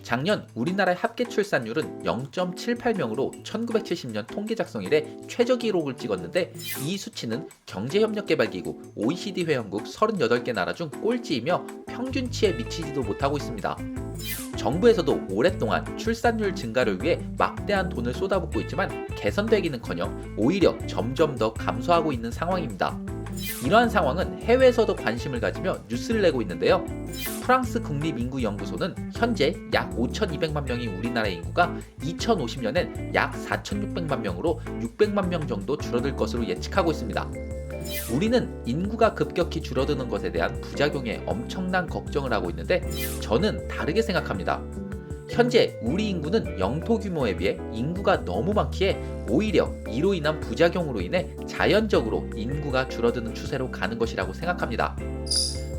작년 우리나라의 합계 출산율은 0.78명으로 1970년 통계 작성 이래 최저 기록을 찍었는데 이 수치는 경제협력개발기구 OECD 회원국 38개 나라 중 꼴찌이며 평균치에 미치지도 못하고 있습니다. 정부에서도 오랫동안 출산율 증가를 위해 막대한 돈을 쏟아붓고 있지만 개선되기는커녕 오히려 점점 더 감소하고 있는 상황입니다. 이러한 상황은 해외에서도 관심을 가지며 뉴스를 내고 있는데요. 프랑스 국립인구연구소는 현재 약 5,200만 명이 우리나라의 인구가 2050년엔 약 4,600만 명으로 600만 명 정도 줄어들 것으로 예측하고 있습니다. 우리는 인구가 급격히 줄어드는 것에 대한 부작용에 엄청난 걱정을 하고 있는데 저는 다르게 생각합니다. 현재 우리 인구는 영토 규모에 비해 인구가 너무 많기에 오히려 이로 인한 부작용으로 인해 자연적으로 인구가 줄어드는 추세로 가는 것이라고 생각합니다.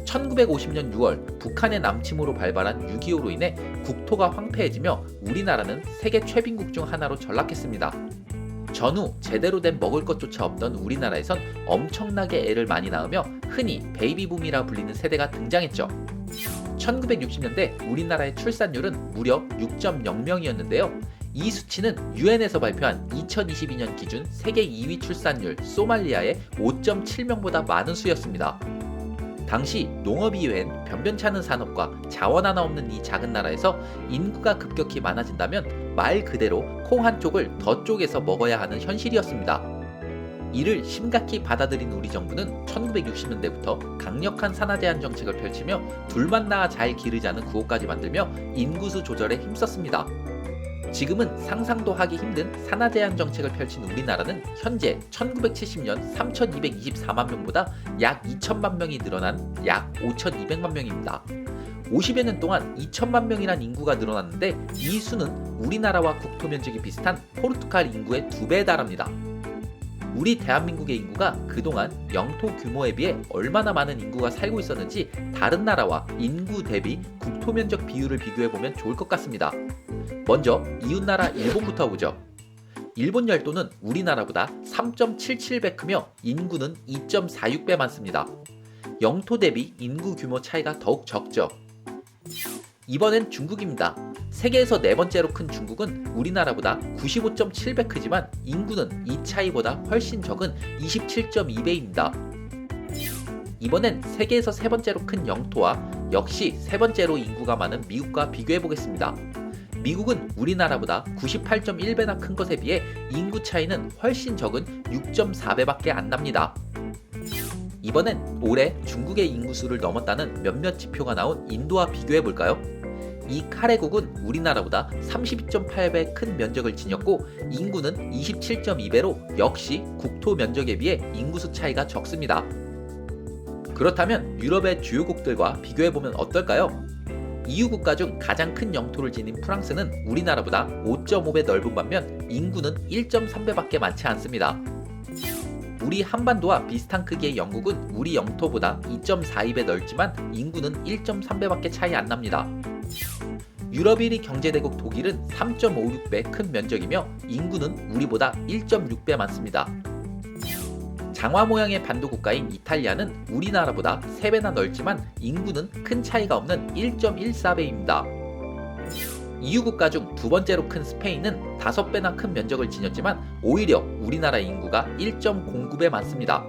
1950년 6월 북한의 남침으로 발발한 6.25로 인해 국토가 황폐해지며 우리나라는 세계 최빈국 중 하나로 전락했습니다. 전후 제대로 된 먹을 것조차 없던 우리나라에선 엄청나게 애를 많이 낳으며 흔히 베이비붐이라 불리는 세대가 등장했죠. 1960년대 우리나라의 출산율은 무려 6.0명이었는데요. 이 수치는 유엔에서 발표한 2022년 기준 세계 2위 출산율 소말리아의 5.7명보다 많은 수였습니다. 당시 농업이 외엔 변변찮은 산업과 자원 하나 없는 이 작은 나라에서 인구가 급격히 많아진다면 말 그대로 콩 한쪽을 더 쪼개서 먹어야 하는 현실이었습니다. 이를 심각히 받아들인 우리 정부는 1960년대부터 강력한 산하 제한 정책을 펼치며 둘만 낳아 잘 기르자는 구호까지 만들며 인구수 조절에 힘썼습니다. 지금은 상상도 하기 힘든 산하 제한 정책을 펼친 우리나라는 현재 1970년 3,224만 명보다 약 2천만 명이 늘어난 약 5,200만 명입니다. 50여 년 동안 2천만 명이란 인구가 늘어났는데 이 수는 우리나라와 국토 면적이 비슷한 포르투갈 인구의 2배에 달합니다. 우리 대한민국의 인구가 그동안 영토 규모에 비해 얼마나 많은 인구가 살고 있었는지 다른 나라와 인구 대비 국토 면적 비율을 비교해보면 좋을 것 같습니다. 먼저 이웃나라 일본부터 보죠. 일본 열도는 우리나라보다 3.77배 크며 인구는 2.46배 많습니다. 영토 대비 인구 규모 차이가 더욱 적죠. 이번엔 중국입니다. 세계에서 네 번째로 큰 중국은 우리나라보다 95.7배 크지만 인구는 이 차이보다 훨씬 적은 27.2배입니다. 이번엔 세계에서 세 번째로 큰 영토와 역시 세 번째로 인구가 많은 미국과 비교해 보겠습니다. 미국은 우리나라보다 98.1배나 큰 것에 비해 인구 차이는 훨씬 적은 6.4배밖에 안 납니다. 이번엔 올해 중국의 인구수를 넘었다는 몇몇 지표가 나온 인도와 비교해 볼까요? 이 카레국은 우리나라보다 32.8배 큰 면적을 지녔고 인구는 27.2배로 역시 국토 면적에 비해 인구수 차이가 적습니다. 그렇다면 유럽의 주요국들과 비교해보면 어떨까요? EU 국가 중 가장 큰 영토를 지닌 프랑스는 우리나라보다 5.5배 넓은 반면 인구는 1.3배밖에 많지 않습니다. 우리 한반도와 비슷한 크기의 영국은 우리 영토보다 2.42배 넓지만 인구는 1.3배밖에 차이 안 납니다. 유럽 1위 경제대국 독일은 3.56배 큰 면적이며 인구는 우리보다 1.6배 많습니다. 장화 모양의 반도 국가인 이탈리아는 우리나라보다 3배나 넓지만 인구는 큰 차이가 없는 1.14배입니다. EU 국가 중 두 번째로 큰 스페인은 5배나 큰 면적을 지녔지만 오히려 우리나라 인구가 1.09배 많습니다.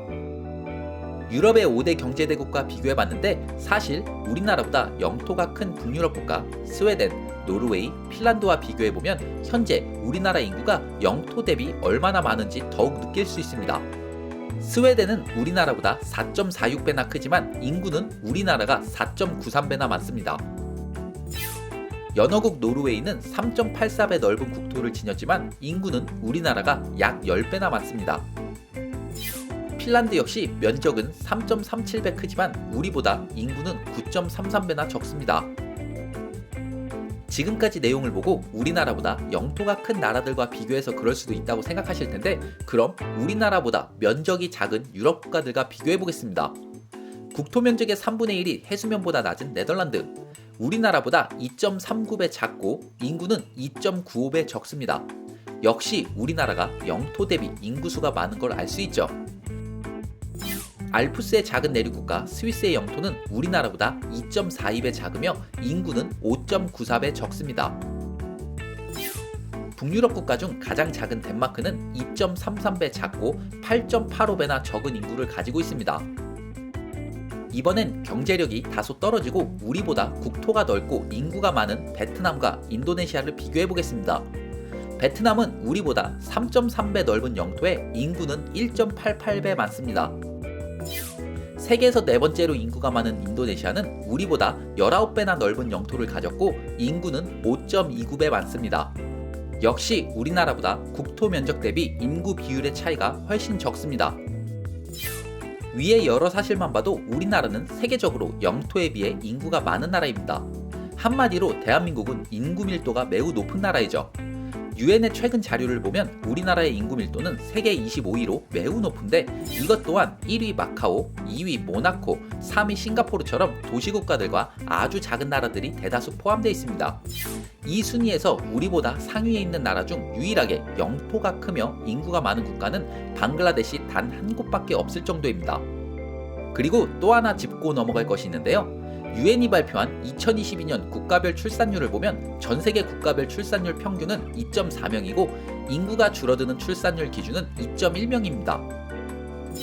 유럽의 5대 경제대국과 비교해봤는데 사실 우리나라보다 영토가 큰 북유럽 국가 스웨덴, 노르웨이, 핀란드와 비교해보면 현재 우리나라 인구가 영토 대비 얼마나 많은지 더욱 느낄 수 있습니다. 스웨덴은 우리나라보다 4.46배나 크지만 인구는 우리나라가 4.93배나 많습니다. 연어국 노르웨이는 3.84배 넓은 국토를 지녔지만 인구는 우리나라가 약 10배나 많습니다. 핀란드 역시 면적은 3.37배 크지만 우리보다 인구는 9.33배나 적습니다. 지금까지 내용을 보고 우리나라보다 영토가 큰 나라들과 비교해서 그럴 수도 있다고 생각하실 텐데 그럼 우리나라보다 면적이 작은 유럽 국가들과 비교해 보겠습니다. 국토 면적의 3분의 1이 해수면보다 낮은 네덜란드. 우리나라보다 2.39배 작고 인구는 2.95배 적습니다. 역시 우리나라가 영토 대비 인구수가 많은 걸 알 수 있죠. 알프스의 작은 내륙국가 스위스의 영토는 우리나라보다 2.42배 작으며 인구는 5.94배 적습니다. 북유럽 국가 중 가장 작은 덴마크는 2.33배 작고 8.85배나 적은 인구를 가지고 있습니다. 이번엔 경제력이 다소 떨어지고 우리보다 국토가 넓고 인구가 많은 베트남과 인도네시아를 비교해 보겠습니다. 베트남은 우리보다 3.3배 넓은 영토에 인구는 1.88배 많습니다. 세계에서 네 번째로 인구가 많은 인도네시아는 우리보다 19배나 넓은 영토를 가졌고 인구는 5.29배 많습니다. 역시 우리나라보다 국토 면적 대비 인구 비율의 차이가 훨씬 적습니다. 위의 여러 사실만 봐도 우리나라는 세계적으로 영토에 비해 인구가 많은 나라입니다. 한마디로 대한민국은 인구 밀도가 매우 높은 나라이죠. 유엔의 최근 자료를 보면 우리나라의 인구 밀도는 세계 25위로 매우 높은데 이것 또한 1위 마카오, 2위 모나코, 3위 싱가포르처럼 도시국가들과 아주 작은 나라들이 대다수 포함되어 있습니다. 이 순위에서 우리보다 상위에 있는 나라 중 유일하게 영토가 크며 인구가 많은 국가는 방글라데시 단 한 곳밖에 없을 정도입니다. 그리고 또 하나 짚고 넘어갈 것이 있는데요. 유엔이 발표한 2022년 국가별 출산율을 보면 전 세계 국가별 출산율 평균은 2.4명이고 인구가 줄어드는 출산율 기준은 2.1명입니다.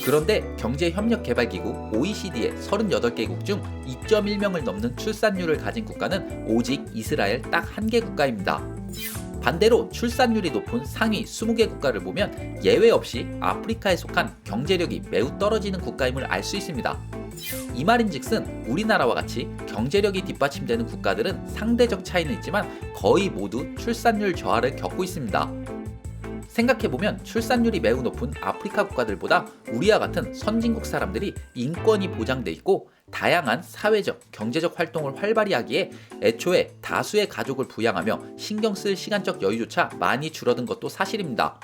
그런데 경제협력개발기구 OECD의 38개국 중 2.1명을 넘는 출산율을 가진 국가는 오직 이스라엘 딱 한 개 국가입니다. 반대로 출산율이 높은 상위 20개 국가를 보면 예외 없이 아프리카에 속한 경제력이 매우 떨어지는 국가임을 알 수 있습니다. 이 말인즉슨 우리나라와 같이 경제력이 뒷받침되는 국가들은 상대적 차이는 있지만 거의 모두 출산율 저하를 겪고 있습니다. 생각해보면 출산율이 매우 높은 아프리카 국가들보다 우리와 같은 선진국 사람들이 인권이 보장돼 있고 다양한 사회적, 경제적 활동을 활발히 하기에 애초에 다수의 가족을 부양하며 신경 쓸 시간적 여유조차 많이 줄어든 것도 사실입니다.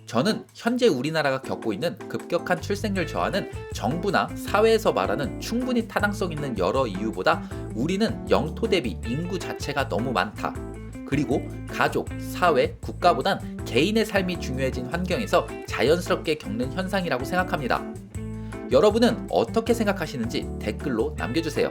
저는 현재 우리나라가 겪고 있는 급격한 출생률 저하는 정부나 사회에서 말하는 충분히 타당성 있는 여러 이유보다 우리는 영토 대비 인구 자체가 너무 많다. 그리고 가족, 사회, 국가보단 개인의 삶이 중요해진 환경에서 자연스럽게 겪는 현상이라고 생각합니다. 여러분은 어떻게 생각하시는지 댓글로 남겨주세요.